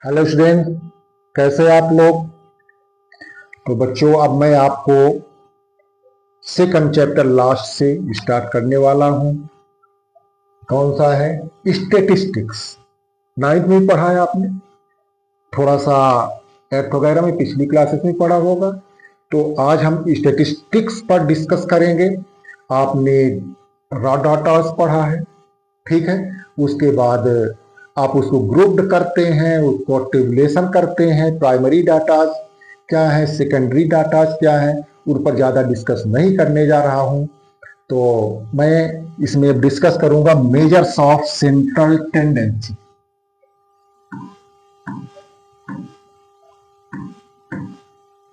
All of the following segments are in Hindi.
हेलो स्टूडेंट, कैसे हैं आप लोग। तो बच्चों, अब मैं आपको सेकंड चैप्टर लास्ट से स्टार्ट करने वाला हूं। कौन सा है? स्टेटिस्टिक्स। नाइन्थ में पढ़ा है आपने, थोड़ा सा एथ वगैरह में पिछली क्लासेस में पढ़ा होगा। तो आज हम स्टेटिस्टिक्स पर डिस्कस करेंगे। आपने रॉ डाटास पढ़ा है, ठीक है। उसके बाद आप उसको ग्रुप्ड करते हैं, उसको टेबुलेशन करते हैं। प्राइमरी डाटा क्या है, सेकेंडरी डाटा क्या है, उन पर ज़्यादा डिस्कस नहीं करने जा रहा हूं। तो मैं इसमें डिस्कस करूंगा measures of central tendency.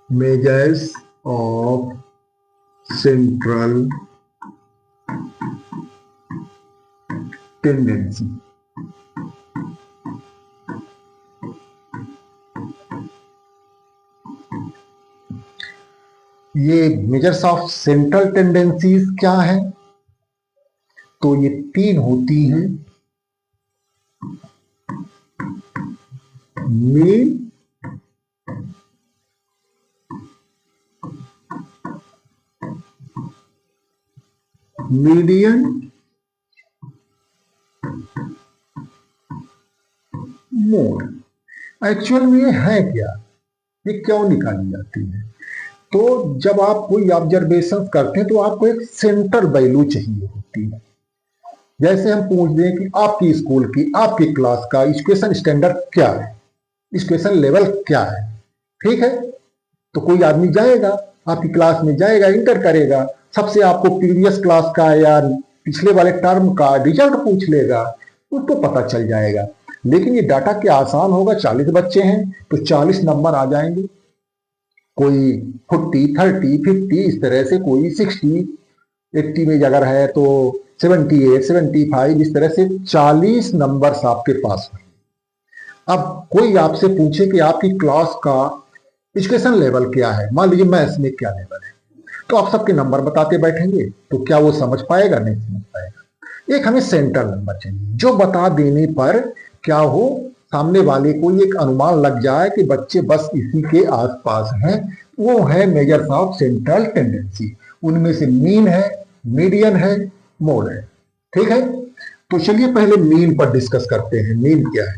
Measures of central tendency. ये मेजर्स ऑफ सेंट्रल टेंडेंसीज क्या है? तो ये तीन होती हैं। Mean, median, mode. एक्चुअल में ये है क्या, ये क्यों निकाली जाती है? तो जब आप कोई ऑब्जर्वेशन करते हैं तो आपको एक सेंट्रल वैल्यू चाहिए होती है। जैसे हम पूछ दें कि आपकी स्कूल की, आपकी क्लास का एजुकेशन स्टैंडर्ड क्या है, एजुकेशन लेवल क्या है, ठीक है। तो कोई आदमी जाएगा आपकी क्लास में, जाएगा इंटर करेगा, सबसे आपको प्रीवियस क्लास का या पिछले वाले टर्म का रिजल्ट पूछ लेगा, उसको पता चल जाएगा। लेकिन ये डाटा क्या आसान होगा, 40 बच्चे हैं तो 40 नंबर आ जाएंगे। कोई 40, 30, 50 इस तरह से, कोई 60, 80 में अगर है तो 78, 75, इस तरह से 40 नंबर्स आपके पास हैं। अब कोई आपसे पूछे कि आपकी क्लास का एजुकेशन लेवल क्या है, मान लीजिए मैथ्स में क्या लेवल है, तो आप सबके नंबर बताते बैठेंगे तो क्या वो समझ पाएगा? नहीं समझ पाएगा। एक हमें सेंट्रल नंबर चाहिए जो बता देने पर क्या हो, सामने वाले को एक अनुमान लग जाए कि बच्चे बस इसी के आसपास हैं। वो है मेजर्स ऑफ सेंट्रल टेंडेंसी। उनमें से मीन है, मीडियन है, मोड है, ठीक है। तो चलिए पहले मीन पर डिस्कस करते हैं। मीन क्या है?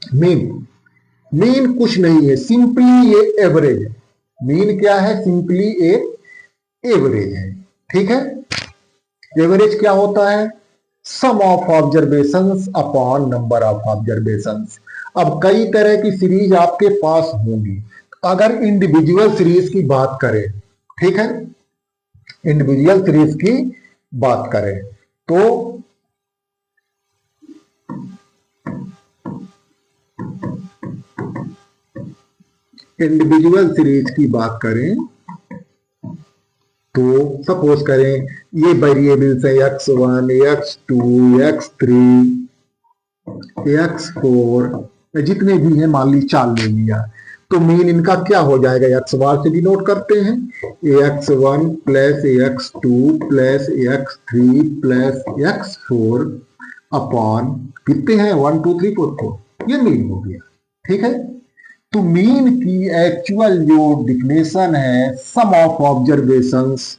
मीन, मीन कुछ नहीं है, सिंपली ये एवरेज है। मीन क्या है? सिंपली एक एवरेज है, ठीक है। एवरेज क्या होता है? Sum of observations upon number of observations. अब कई तरह की सीरीज आपके पास होंगी। अगर इंडिविजुअल सीरीज की बात करें, ठीक है, इंडिविजुअल सीरीज की बात करें तो इंडिविजुअल सीरीज की बात करें तो सपोज करें ये वेरिएबल्स है x1, x2, x3, x4, जितने भी हैं, मान ली 4 ले लिया, तो मीन इनका क्या हो जाएगा? एक्स बार से भी नोट करते हैं, x1 plus x2 plus x3 plus x4 upon कितने हैं? 1 2 3 4 4। ये मीन हो गया, ठीक है। तो मीन की एक्चुअल जो डिफिनेशन है, sum of observations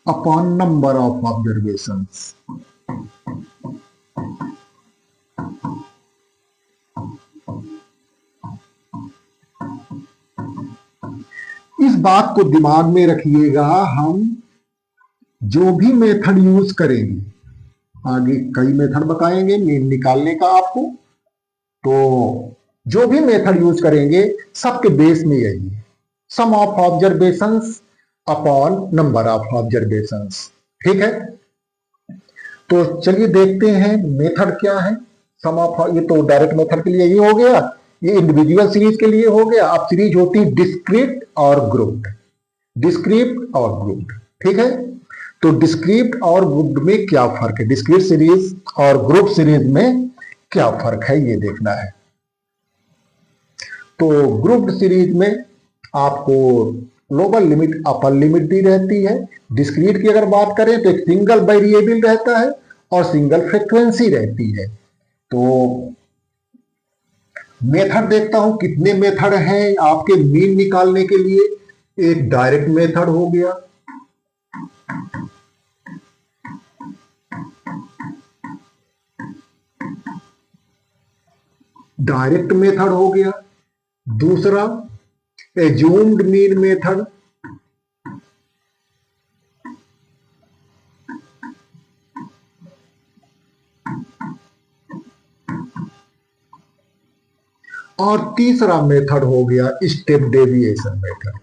upon number of observations. इस बात को दिमाग में रखिएगा, हम जो भी मेथड यूज करेंगे, आगे कई मेथड बताएंगे मीन निकालने का आपको, तो जो भी मेथड यूज करेंगे सबके बेस में यही है, sum of observations upon number of observations, ठीक है। तो चलिए देखते हैं मेथड क्या है। सम ऑफ, ये तो डायरेक्ट मेथड के लिए ही हो गया, ये इंडिविजुअल सीरीज के लिए हो गया। अब सीरीज होती है डिस्क्रीट और ग्रुप्ड, डिस्क्रीट और ग्रुप्ड, ठीक है। तो डिस्क्रीट और ग्रुप्ड में क्या फर्क है, डिस्क्रीट सीरीज और ग्रुप सीरीज में क्या फर्क है, ये देखना है। तो ग्रुप्ड सीरीज में आपको लोअर लिमिट अपर लिमिट दी रहती है। डिस्क्रीट की अगर बात करें तो एक सिंगल वेरिएबल रहता है और सिंगल फ्रीक्वेंसी रहती है। तो मेथड देखता हूं कितने मेथड हैं आपके मीन निकालने के लिए। एक डायरेक्ट मेथड हो गया, डायरेक्ट मेथड हो गया। दूसरा एज्यूम्ड मीन मेथड, और तीसरा मेथड हो गया स्टेप डेविएशन मेथड।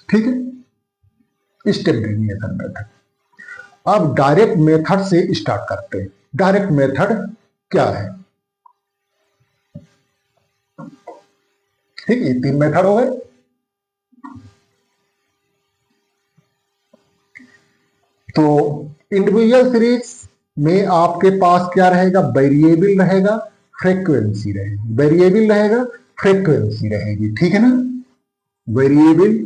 ठीक है, स्टेप डेविएशन मेथड। अब डायरेक्ट मेथड से स्टार्ट करते हैं। डायरेक्ट मेथड क्या है? ठीक है, 3 मेथड हो गए। तो इंडिविजुअल सीरीज में आपके पास क्या रहेगा? वेरिएबल रहेगा, फ्रीक्वेंसी रहेगी। वेरिएबल रहेगा, फ्रीक्वेंसी रहेगी। ठीक है ना? Variable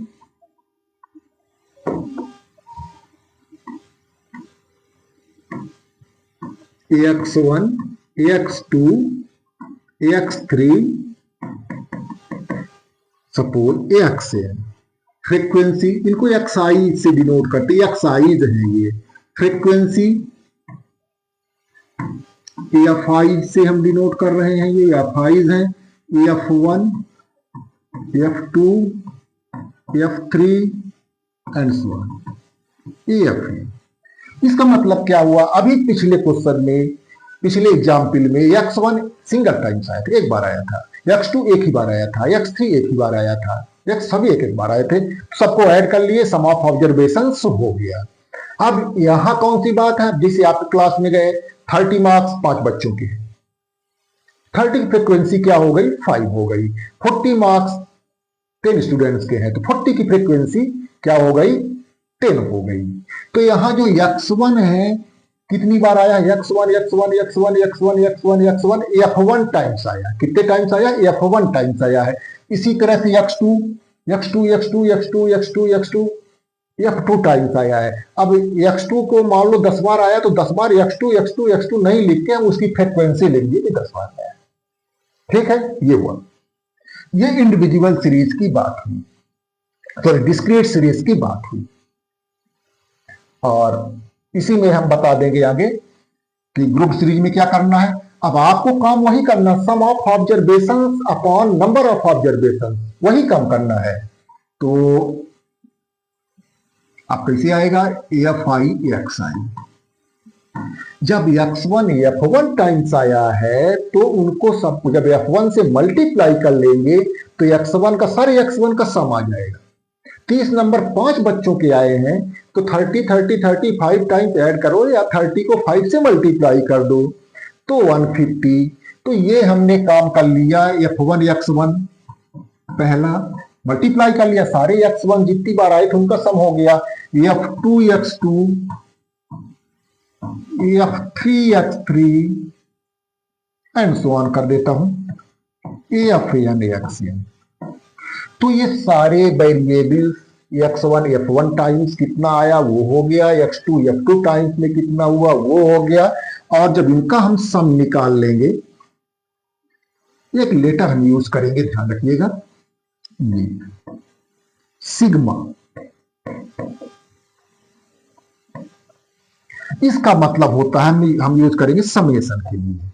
AX1, AX2, AX3, suppose AXN। Frequency इनको एक्साइज से डिनोट करते हैं, एक्साइज है ये। फ्रीक्वेंसी EFI से हम डिनोट कर रहे हैं, ये EFIs हैं। EF1, EF2, EF3 and so on, EFA। इसका मतलब क्या हुआ? अभी पिछले क्वेश्चन में, पिछले एग्जाम्पल में X1 सिंगल टाइम्स आया था, एक बार आया था। X2 एक ही बार आया था, X3 एक ही बार आया था, X सभी एक एक बार आए थे। सबको ऐड कर लिए, सम ऑफ ऑब्जर्वेशन हो गया। अब यहां कौन सी बात है? जिसे आप क्लास में गए, 30 मार्क्स 5 बच्चों के, 30 की फ्रीक्वेंसी क्या हो गई? 5 हो गई। 40 मार्क्स 10 स्टूडेंट्स के हैं, तो 40 की फ्रीक्वेंसी क्या हो गई? 10 हो गई। तो यहां जो X1 है कितनी बार आया? X1 X1 X1 X1 X1 X1 F1 times आया। कितने टाइम्स आया? F1 टाइम्स आया है। इसी तरह से X2 X2 X2 X2 X2 X2 F2 times आया है। अब X2 को मान लो 10 बार आया, तो 10 बार X2 X2 X2 नहीं लिख के हम उसकी फ्रीक्वेंसी लेंगे कि 10 बार आया। ठीक है, ये हुआ। ये इंडिविजुअल सीरीज की बात हुई, सॉरी डिस्क्रीट सीरीज की बात हुई। और इसी में हम बता देंगे आगे कि ग्रुप सीरीज में क्या करना है। अब आपको काम वही करना, sum of observation upon number of observation, वही काम करना है। तो आप कैसे आएगा? AFI AXI। जब X1 F1 टाइम्स आया है तो उनको सब, जब F1 से मल्टीप्लाई कर लेंगे तो X1 का, सारे X1 का सम आ जाएगा। 30 नंबर 5 बच्चों के आए हैं, तो 30 30 35 टाइम्स ऐड करो, या 30 को 5 से मल्टीप्लाई कर दो तो 150। तो ये हमने काम कर लिया। F1 X1 पहला मल्टीप्लाई कर लिया, सारे X1 जितनी बार आए थे उनका सम हो गया। F2 X2, F3 X3 and so on कर देता हूं, AFN AXN। तो ये सारे वेरिएबल्स X1 F1 टाइम्स कितना आया वो हो गया, X2 F2 टाइम्स में कितना हुआ वो हो गया। और जब इनका हम सम निकाल लेंगे, एक लेटर हम यूज करेंगे, ध्यान रखिएगा, ये सिग्मा। इसका मतलब होता है, हम यूज करेंगे समेशन के लिए।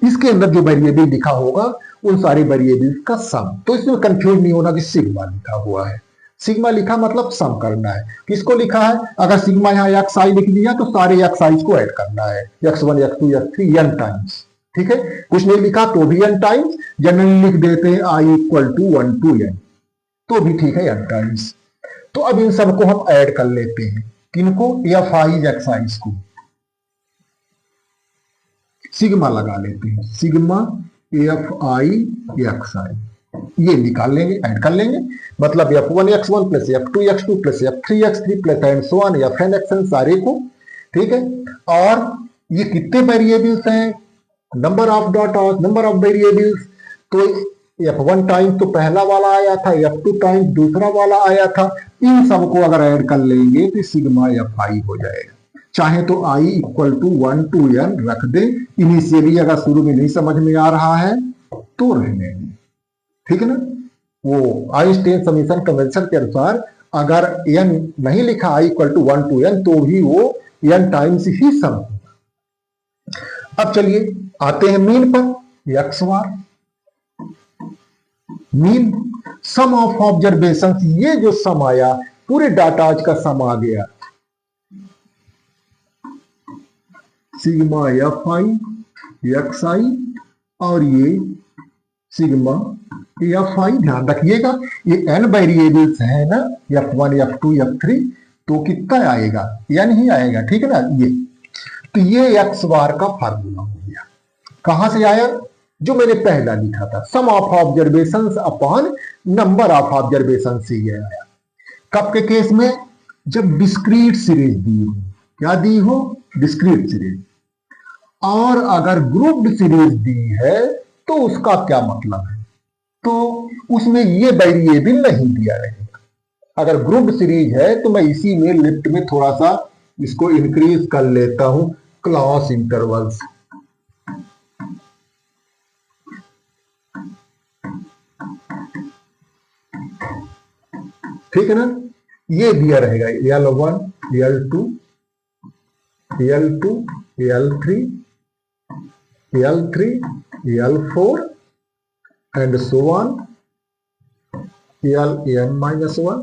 इसके अंदर जो वेरिएबल लिखा होगा उन सारे वेरिएबल्स का सम। तो इसमें कंफ्यूज नहीं होना कि सिग्मा लिखा हुआ है। सिग्मा लिखा मतलब सम करना है। किसको लिखा है? अगर सिग्मा यहाँ XI लिख दिया तो सारे XI को ऐड करना है, X1 X2 X3 n times. ठीक है, कुछ नहीं लिखा तो भी n टाइम्स, जनरली लिख देते हैं I = 1 to n, तो भी ठीक है n टाइम्स। तो अब इन सबको हम ऐड कर लेते हैं। किनको? FIs XIs को सिग्मा लगा लेते हैं, सिग्मा AFI XI। ये निकाल लेंगे, ऐड कर लेंगे, मतलब f1x1 plus f2x2 plus f3x3 plus and so on fn सारे को, ठीक है। और ये कितने वेरिएबल्स हैं, number of data, number of variables, तो f1 टाइम्स तो पहला वाला आया था, f2 टाइम्स दूसरा वाला आया था, इन सबको अगर ऐड कर लेंगे तो सिग्मा fi हो जाएगा। चाहे तो i equal to 1 to n रख दे, इनिशियली अगर शुरू में नहीं समझ में आ रहा है तो रहने दें, ठीक है ना। वो आइंस्टाइन समीकरण कन्वेंशन के अनुसार अगर n नहीं लिखा i equal to 1 to n तो भी वो n टाइम्स ही सम होगा। अब चलिए आते हैं मीन पर, x bar mean sum of observation, ये जो सम आया पूरे डाटा आज का सम आ गया, सिग्मा एफ आई एक्स आई और ये सिग्मा एफ आई। ध्यान रखिएगा ये n वेरिएबल्स है ना, f1 f2 f3, तो कितना आएगा, n ही आएगा, ठीक है ना। ये तो ये एक्स बार का फार्मूला हो गया। कहां से आया, जो मैंने पहला लिखा था, sum of observations upon number of observation से ये आया। कब के केस में, जब डिस्क्रीट सीरीज दी हो, क्या दी हो, डिस्क्रीट सीरीज, और अगर ग्रुप्ड सीरीज दी है तो उसका क्या मतलब है, तो उसमें ये वेरिएबल नहीं दिया रहेगा। अगर ग्रुप्ड सीरीज है तो मैं इसी में लेफ्ट में थोड़ा सा इसको इंक्रीज कर लेता हूं, क्लॉस इंटरवल्स, ठीक है ना। ये दिया रहेगा L1 L2 L2 L3 L3 L4 and so on Ln minus 1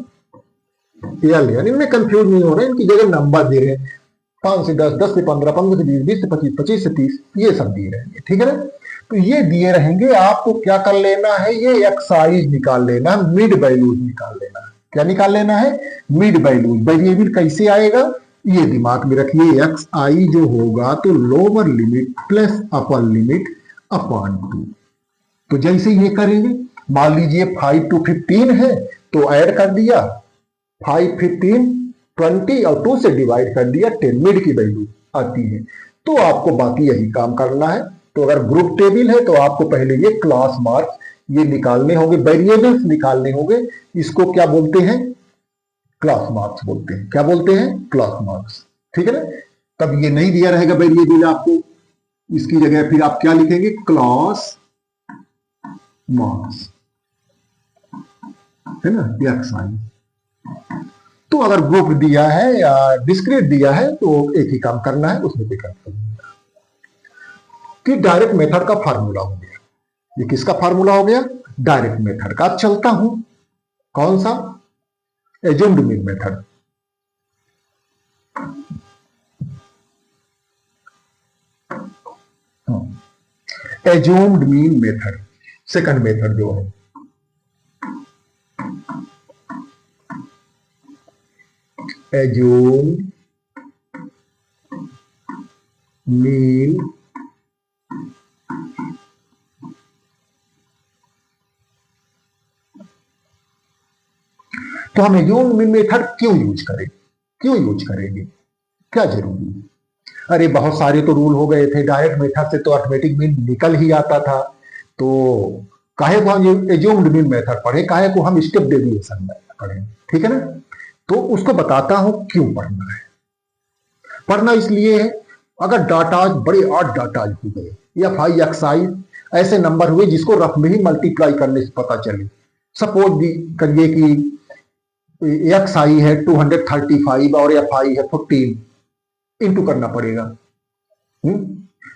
Ln, इनमें कंफ्यूज नहीं हो रहे, इनकी जगह नंबर दे रहे हैं, 5 से 10, 10 से 15, 15 से 20, 20 से 25, 25 से 30, ये सब दिए रहेंगे, ठीक है ना। तो ये दिए रहेंगे, आपको क्या कर लेना है, ये एक्साइज निकाल लेना है, मिड वैल्यूज निकाल लेना है। क्या निकाल लेना है, मिड वैल्यूज। वेरिएबल कैसे आएगा ये दिमाग में रखिए, एक्स आई जो होगा तो lower limit plus upper limit upon 2। तो जैसे ये करेंगे, मान लीजिए 5 to 15 है तो ऐड कर दिया 5, 15, 20 और 2 से डिवाइड कर दिया 10, मिड की वैल्यू आती है। तो आपको बाकी यही काम करना है। तो अगर ग्रुप टेबल है तो आपको पहले ये क्लास मार्क्स ये निकालने होंगे, वेरिएबल्स निकालने होंगे, इसको क्या बोलते हैं, क्लास मार्क्स बोलते हैं। क्या बोलते हैं, क्लास मार्क्स, ठीक है ना। तब ये नहीं दिया रहेगा वेरिएबल आपको, इसकी जगह फिर आप क्या लिखेंगे, क्लास मार्क्स, है ना, एक्स आई। तो अगर ग्रुप दिया है या डिस्क्रीट दिया है तो एक ही काम करना है, उसमें कोई काम नहीं है। कि डायरेक्ट मेथड का फार्मूला हो गया, ये किसका फार्मूला हो गया, डायरेक्ट मेथड का। चलता हूं कौन सा, assumed mean method. Assumed mean method second method जो है, एज्यूम्ड मीन तो हम एज्यूम्ड मीन मेथड क्यों यूज करें, क्यों यूज करेंगे, क्या जरूरी है। अरे बहुत सारे तो रूल हो गए थे, डायरेक्ट मेथड से तो ऑटोमेटिक मीन निकल ही आता था, तो काहे को हम एज्यूम्ड मीन मेथड पढ़े, काहे को हम स्टेप डेविएशन पढ़े, ठीक है ना। तो उसको बताता हूं क्यों पढ़ना है। पढ़ना इसलिए है, अगर डाटा बड़े ऑड डाटा हो गए, एफ आई एक्स आई ऐसे नंबर हुए जिसको रफ में ही मल्टीप्लाई करने से पता चले। सपोज करिए कि एक्स आई है 235 और एफ आई है 14, इंटू करना पड़ेगा।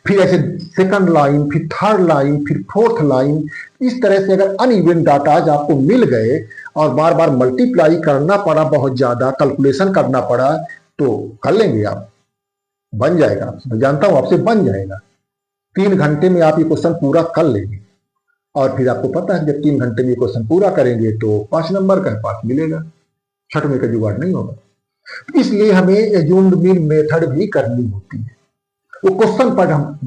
फिर ऐसे सेकंड लाइन, फिर थर्ड लाइन, फिर फोर्थ लाइन, इस तरह से अगर अनइवन डाटा आपको मिल गए और बार बार मल्टीप्लाई करना पड़ा, बहुत ज्यादा कैलकुलेशन करना पड़ा, तो कर लेंगे आप, बन जाएगा। मैं जानता हूं आपसे बन जाएगा, 3 घंटे में आप ये क्वेश्चन पूरा कर लेंगे। और फिर आपको पता है जब 3 घंटे में ये क्वेश्चन पूरा करेंगे तो 5 नंबर का 5 मिलेगा, छठवें का जुगाड़ नहीं होगा। इसलिए हमें एज्यूम्ड मीन मेथड भी करनी होती है। वो क्वेश्चन पर हम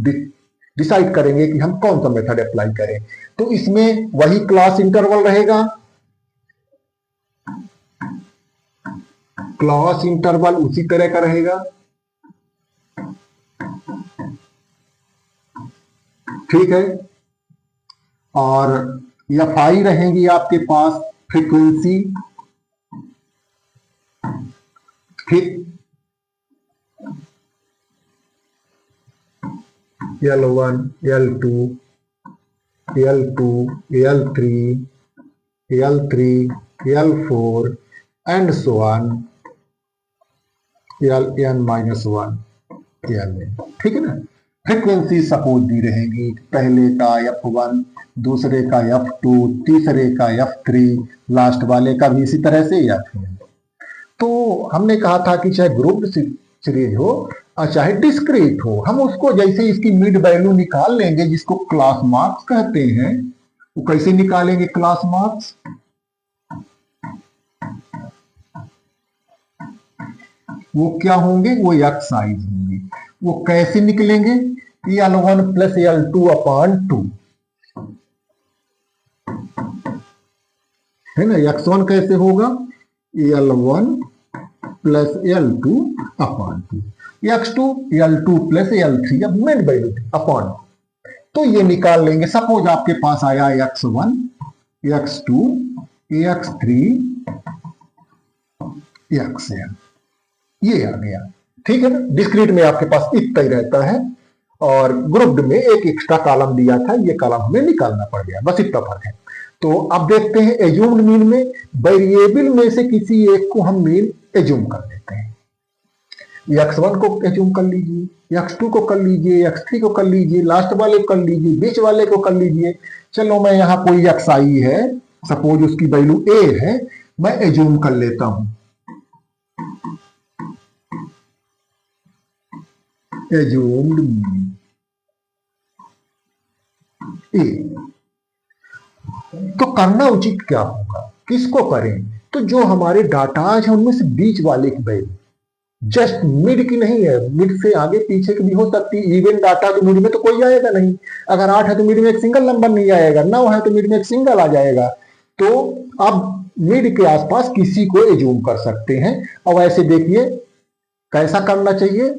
डिसाइड करेंगे कि हम कौन सा मेथड अप्लाई करें। तो इसमें वही क्लास इंटरवल रहेगा, क्लास इंटरवल उसी तरह का रहेगा, ठीक है। और एफ आई रहेंगी आपके पास फ्रीक्वेंसी, ठीक, L1, L2, L2, L3, L3, L4 and so on, Ln-1 Ln, ठीक है ना। फ्रीक्वेंसी सपोज दी रहेगी, पहले का F1, दूसरे का F2, तीसरे का F3, लास्ट वाले का भी इसी तरह से Fn। तो हमने कहा था कि चाहे ग्रुप सीरीज हो और चाहे डिस्क्रीट हो, हम उसको जैसे इसकी मिड वैल्यू निकाल लेंगे जिसको क्लास मार्क्स कहते हैं। वो कैसे निकालेंगे क्लास मार्क्स? वो क्या होंगे? वो एक्साइज होंगे। वो कैसे निकलेंगे? L1 प्लस L2 अपॉन 2 है ना। x1 कैसे होगा? L1 plus L2 upon 2, x2 L2 plus L3 अब मेन वैल्यू अपॉन, तो ये निकाल लेंगे। सपोज आपके पास आया x1, x2, x3, xn, ये आ गया, ठीक है ना। डिस्क्रीट में आपके पास इतना ही रहता है और ग्रुप्ड में एक एक्स्ट्रा कॉलम दिया था, ये कॉलम हमें निकालना पड़ गया, बस इतना फर्क है। तो अब देखते हैं एज्यूम्ड मीन में वेरिएबल में से किसी एक को हम मीन एज्यूम कर लेते हैं। x1 को एज्यूम कर लीजिए, x2 को कर लीजिए, x3 को कर लीजिए, लास्ट वाले को कर लीजिए, बीच वाले को कर लीजिए। चलो मैं यहाँ कोई xi है, सपोज उसकी वैल्यू a है, मैं एज्यूम कर लेता हूं एज्यूम्ड मीन a। तो करना उचित क्या होगा, किसको करें? तो जो हमारे डाटाज है उनमें से बीच वाले की वैल्यू, जस्ट मिड की नहीं है, मिड से आगे पीछे की भी हो सकती है। इवन डाटा तो मिड में तो कोई आएगा नहीं, अगर 8 है तो मिड में एक सिंगल नंबर नहीं आएगा, 9 है तो मिड में एक सिंगल आ जाएगा। तो अब मिड के आसपास किसी को एज्यूम कर सकते हैं। और ऐसे देखिए कैसा करना चाहिए,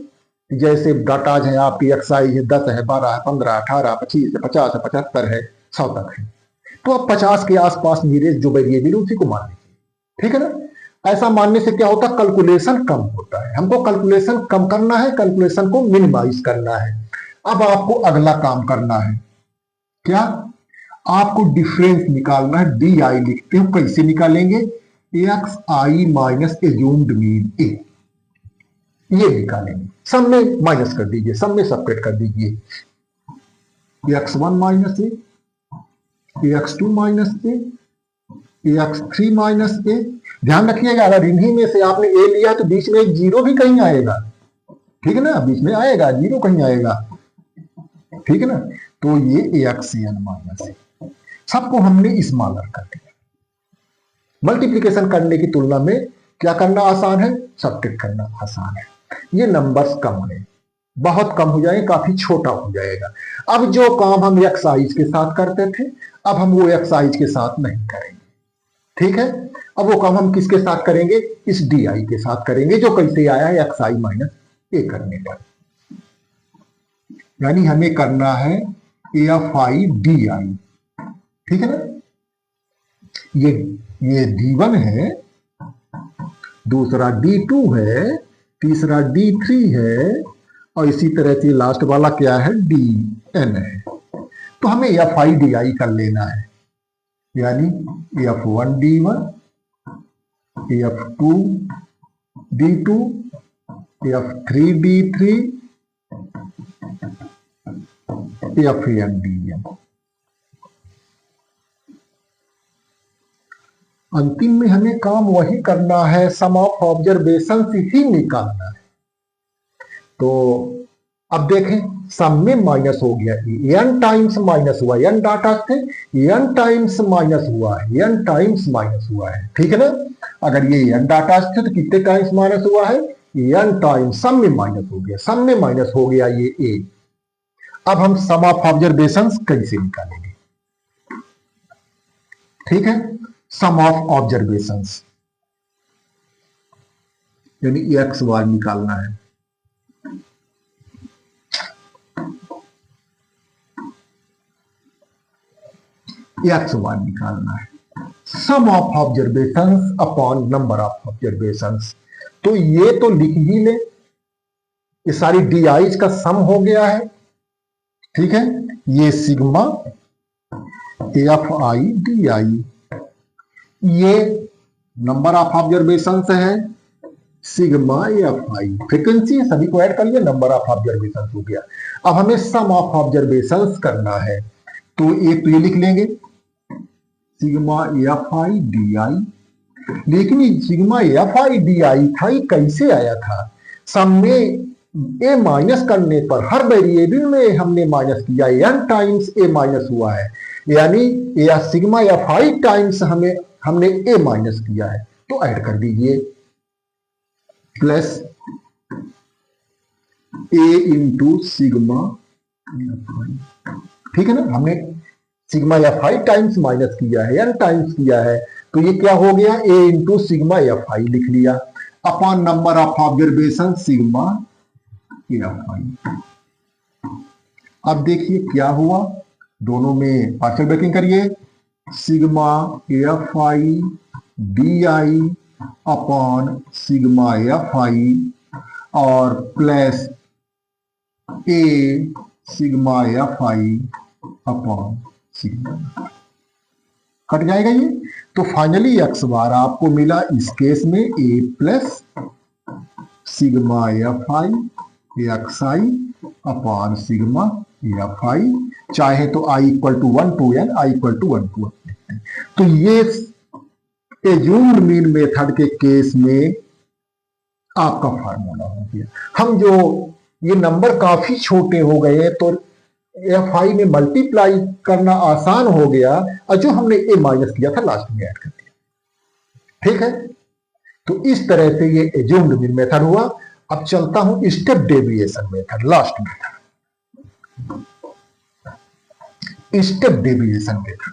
जैसे डाटाज है आपकी एक्साई है 10 है, 12 है, 15, 18, 25 है, 50 है, 75 है, 100 तक है। तो अब 50 के आसपास मेरे जो वेरिएबल उसी को मान लीजिए, ठीक है ना। ऐसा मानने से क्या होता है? कैलकुलेशन कम होता है। हमको कैलकुलेशन कम करना है, कैलकुलेशन को मिनिमाइज करना है। अब आपको अगला काम करना है क्या? आपको डिफरेंस निकालना है। डी आई लिखते हो, कैसे निकालेंगे? एक्स आई माइनस एज्यूम्ड मीन ए, ये निकालेंगे। सब में माइनस कर दीजिए, सब में सेपरेट कर दीजिए। x1 माइनस ए, x2 माइनस ए, x3 माइनस ए। ध्यान रखिएगा अगर इन्हीं में से आपने ए लिया तो बीच में एक जीरो भी कहीं आएगा, ठीक है ना, बीच में आएगा जीरो कहीं आएगा, ठीक है ना। तो ये axn माइनस ए, सबको हमने स्मॉलर कर दिया। मल्टीप्लिकेशन करने की तुलना में क्या करना आसान है? सब्ट्रैक्ट करना आसान है। ये नंबर्स कम है, बहुत कम हो जाएगा, काफी छोटा हो जाएगा। अब जो काम हम एक्साइज के साथ करते थे, अब हम वो एक्साइज के साथ नहीं करेंगे, ठीक है। अब वो काम हम किसके साथ करेंगे? इस डी आई के साथ करेंगे, जो कैसे आया है एक्स आई माइनस ए करने पर। यानी हमें करना है एफ आई डी आई, ठीक है ना। ये D1 है, दूसरा D2 है, तीसरा D3 है और इसी तरह से लास्ट वाला क्या है? DN है। तो हमें एफ डी आई कर लेना है, यानी F1 D1, F2 D2, F3 D3, Fn DN। अंतिम में हमें काम वही करना है, सम ऑफ ऑब्जर्वेशन ही निकालना है। तो अब देखें, सम में माइनस हो गया, n टाइम्स माइनस हुआ, n डाटा थे, n टाइम्स माइनस हुआ है, n टाइम्स माइनस हुआ है, ठीक है ना। अगर ये n डाटा थे तो कितने टाइम्स माइनस हुआ है? n टाइम्स, सम में माइनस हो गया, सम में माइनस हो गया ये a। अब हम सम ऑफ ऑब्जर्वेशंस कैसे निकालेंगे? ठीक है, सम ऑफ ऑब्जर्वेशंस यानी एक्स बार निकालना है। एक्स बार निकालना है, sum of observations upon number of observations. तो ये तो लिख ही ले, ये सारी डी आईज का सम हो गया है। ठीक है, ये सिग्मा एफ आई डी आई, ये नंबर ऑफ ऑब्जर्वेशन है सिग्मा एफ आई, फ्रीक्वेंसी सभी को ऐड कर लिया, नंबर ऑफ ऑब्जर्वेशन हो गया। अब हमें सम ऑफ ऑब्जर्वेशन करना है, तो एक तो ये लिख लेंगे सिग्मा एफ आई डी आई। लेकिन ये सिग्मा एफ आई डी आई था, ये कैसे आया था? सम में ए माइनस करने पर हर वेरिएबल में हमने माइनस किया, एन टाइम्स ए माइनस हुआ है, यानी या सिग्मा एफ आई टाइम्स हमने ए माइनस किया है। तो ऐड कर दीजिए प्लस ए इंटू सिग्मा एफ आई। ठीक है ना, हमने सिग्मा एफ आई टाइम्स माइनस किया है, एन टाइम्स किया है, तो ये क्या हो गया? A into sigma f i लिख लिया upon number of observation sigma f i. अब देखिए क्या हुआ, दोनों में पार्शियल ब्रेकिंग करिए, sigma f i d i upon sigma f i और plus a sigma f i upon sigma, cut जाएगा ये। तो फाइनली एक्स बार आपको मिला इस केस में a plus sigma f i x i upon sigma f i, चाहे तो i equal to 1 to n, i equal to 1 to n. तो ये एज्यूम्ड मीन मेथड के केस में आपका फार्मूला हो गया। हम जो ये नंबर काफी छोटे हो गए तो एफ आई में मल्टीप्लाई करना आसान हो गया, और जो हमने ए माइनस किया था लास्ट में ऐड कर दिया। ठीक है, तो इस तरह से ये एज्यूम्ड मीन मेथड हुआ। अब चलता हूं step deviation method, last method, step deviation method,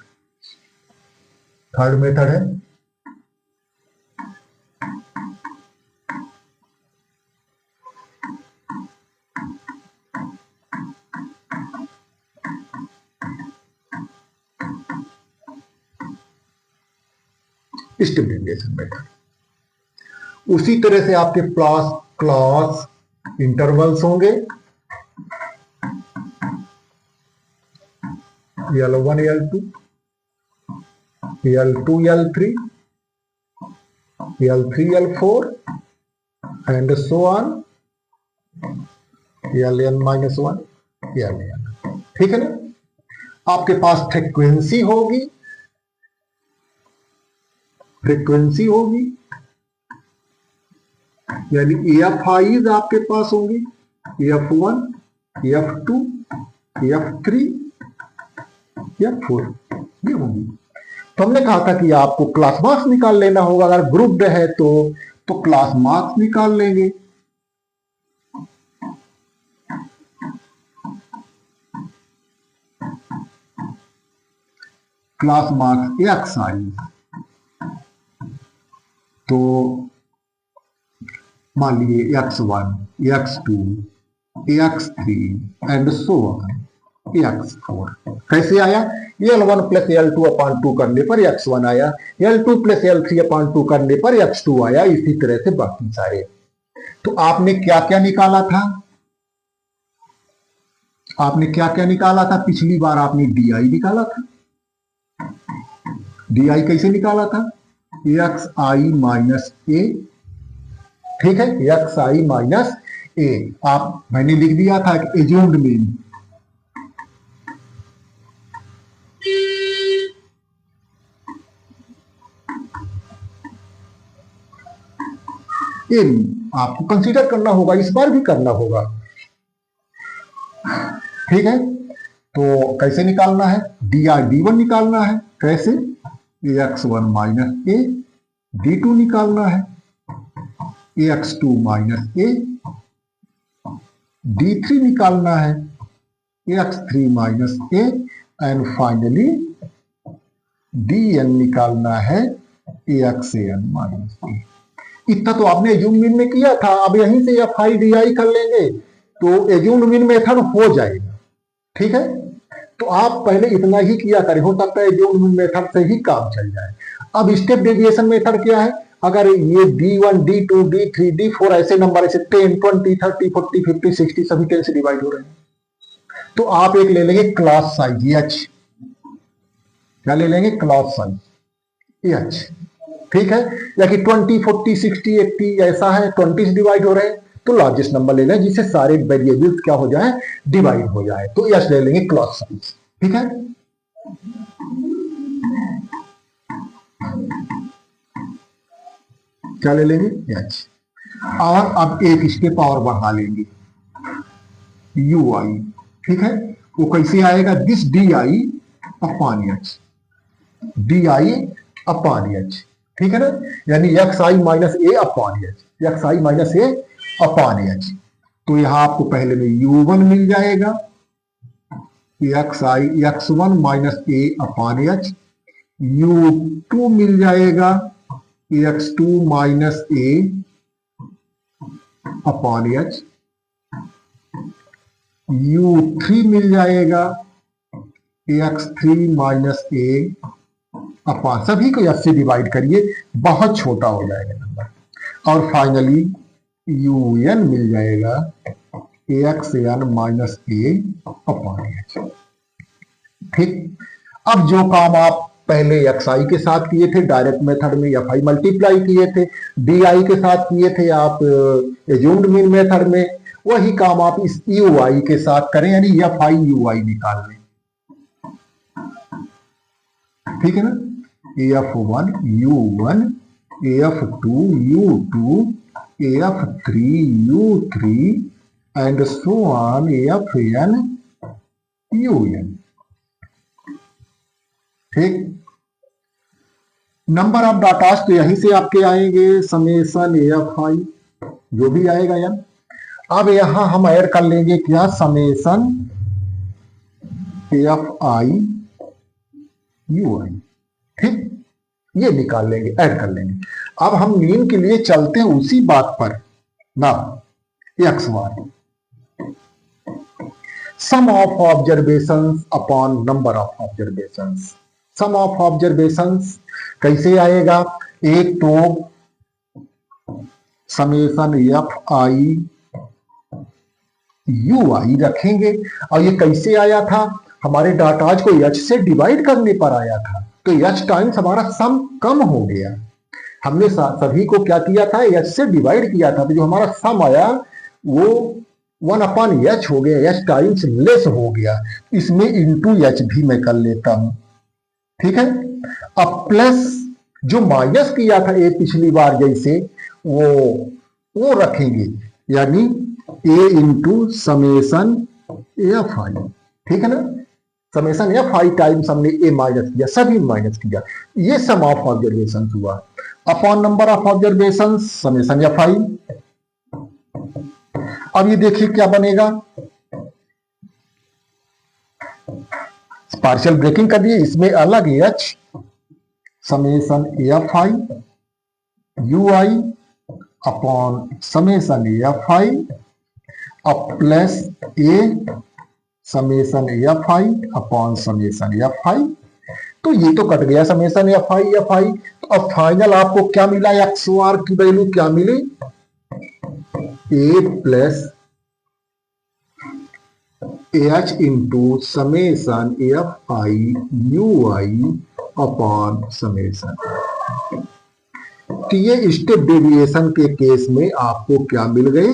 third method है। स्टेप डेविएशन मेथड उसी तरह से आपके क्लास इंटरवल्स होंगे, L1 L2 L2 L3 L3 L4 and so on Ln-1 Ln। ठीक है ना, आपके पास फ्रीक्वेंसी होगी, यानी एफ आईज आपके पास होंगी, F1 F2 F3 F4 ये होगी। तो हमने कहा था कि आपको क्लास मार्क्स निकाल लेना होगा, अगर ग्रुप्ड है तो क्लास मार्क्स निकाल लेंगे। क्लास मार्क्स एक्स आई, तो मान लीजिए x1 x2 x3 and so on x4। कैसे आया? L1 प्लस L2 अपॉन 2 करने पर x1 आया, L2 प्लस L3 अपॉन 2 करने पर x2 आया, इसी तरह से बाकी सारे। तो आपने क्या क्या निकाला था? पिछली बार आपने DI निकाला था। DI कैसे निकाला था? xi माइनस ए, ठीक है, xi माइनस ए। मैंने लिख दिया था कि एज्यूम्ड मीन, ये आपको कंसीडर करना होगा, इस बार भी करना होगा। ठीक है, तो कैसे निकालना है? D1 निकालना है। कैसे? x1 माइनस ए, D2 निकालना है x2 माइनस ए, D3 निकालना है x3 minus A and finally dn निकालना है axn माइनस ए। इतना तो आपने एज्यूम मीन में किया था, अब यहीं से fi di कर लेंगे तो एज्यूम मीन मेथड हो जाएगा। ठीक है, तो आप पहले इतना ही किया करें, हो सकता है एज्यूम मीन मेथड से ही काम चल जाए। अब स्टेप डेविएशन मेथड क्या है, अगर ये d1 d2 d3 d4 ऐसे नंबर ऐसे 10 20 30 40 50 60 सभी 10 से डिवाइड हो रहे हैं, तो आप एक ले लेंगे क्लास साइज h। क्या ले लेंगे, क्लास साइज h। ठीक है, या कि 20 40 60 80 ऐसा है 20 से डिवाइड हो रहे हैं, तो लार्जेस्ट नंबर ले लें जिससे सारे वेरिएबल्स क्या हो जाए, डिवाइड हो जाए, तो h ले लेंगे क्लास साइज। ठीक है, क्या ले लेंगे, h। और अब एक स्टेप और बढ़ा लेंगे ui। ठीक है, वो कैसे आएगा, this di upon h, di upon h। ठीक है ना, यानी xi माइनस ए अपॉन h, xi माइनस ए अपॉन h। तो यहां आपको पहले में u1 मिल जाएगा, x1 माइनस ए अपॉन h, u2 मिल जाएगा x2 माइनस ए अपॉन h, u3 मिल जाएगा x3 माइनस ए अपॉन, सभी को s से डिवाइड करिए, बहुत छोटा हो जाएगा नंबर, और फाइनली un मिल जाएगा axn माइनस ए अपॉन h। ठीक, अब जो काम आप पहले xi के साथ किए थे डायरेक्ट मेथड में, fi मल्टीप्लाई किए थे, di के साथ किए थे आप एज्यूम्ड मीन मेथड में, वही काम आप इस ui के साथ करें, यानी fi ui निकाल लें। ठीक है ना, f1 u1 f2 u2 f3 u3 and so on fn un। ठीक, नंबर ऑफ डाटास तो यहीं से आपके आएंगे, समेशन fi जो भी आएगा यार। अब यहां हम ऐड कर लेंगे क्या, समेशन fi ui। ठीक, ये निकाल लेंगे, ऐड कर लेंगे। अब हम मीन के लिए चलते हैं उसी बात पर ना, x bar sum of observations upon number of observations. Sum of observations कैसे आएगा, एक तो समेशन fi ui रखेंगे, और ये कैसे आया था, हमारे डाटाज को h से डिवाइड करने पर आया था, तो h टाइम्स हमारा सम कम हो गया। हमने सभी को क्या किया था, h से डिवाइड किया था, तो जो हमारा सम आया वो 1 अपॉन h हो गया, h टाइम्स लेस हो गया। इसमें इंटू h भी मैं कर लेता हूं। ठीक है, अब प्लस जो माइनस किया था ए पिछली बार जैसे वो रखेंगे, यानी a इंटू समेशन fi। ठीक है ना, समेशन fi टाइम्स हमने a माइनस किया, सभी माइनस किया, ये सम ऑफ ऑब्जर्वेशन हुआ। Upon number of observation summation fi। अब ये देखिए क्या बनेगा, पार्शियल ब्रेकिंग कर दिए, इसमें अलग h summation fi ui upon summation fi अब plus a summation fi upon summation fi। तो ये तो कट गया समेशन fi। तो अब फाइनल आपको क्या मिला, xor की वैल्यू क्या मिली, a plus h into summation fi ui upon summation. तो ये स्टेप डेविएशन के केस में आपको क्या मिल गई,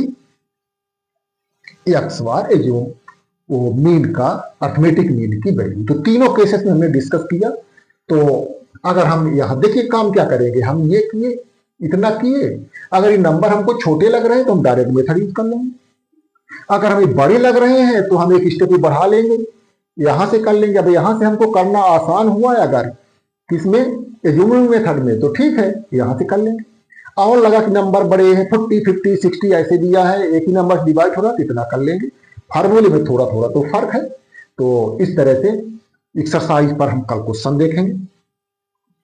एक्स बार एज्यूम वो मीन का अर्थमेटिक मीन की वैल्यू। तो तीनों केसेस में हमने डिस्कस किया। तो अगर हम यहां देखिए काम क्या करेंगे, हम ये किए, इतना किए, अगर ये नंबर हमको छोटे लग रहे हैं तो हम डायरेक्ट मेथड यूज कर लेंगे, अगर हमें बड़े लग रहे हैं तो हम एक स्टेप बढ़ा लेंगे, यहां से कर लेंगे। अब यहां से हमको करना आसान हुआ है अगर किसमें, एज्यूमिंग मेथड में, तो ठीक है यहां से कर लेंगे। और लगा कि नंबर बड़े हैं 40 50 60 ऐसे दिया है, एक ही नंबर डिवाइड हो रहा है, तो इतना कर लेंगे। फार्मूले में थोड़ा थोड़ा तो फर्क है, तो इस तरह से एक्सरसाइज पर हम कल क्वेश्चन देखेंगे।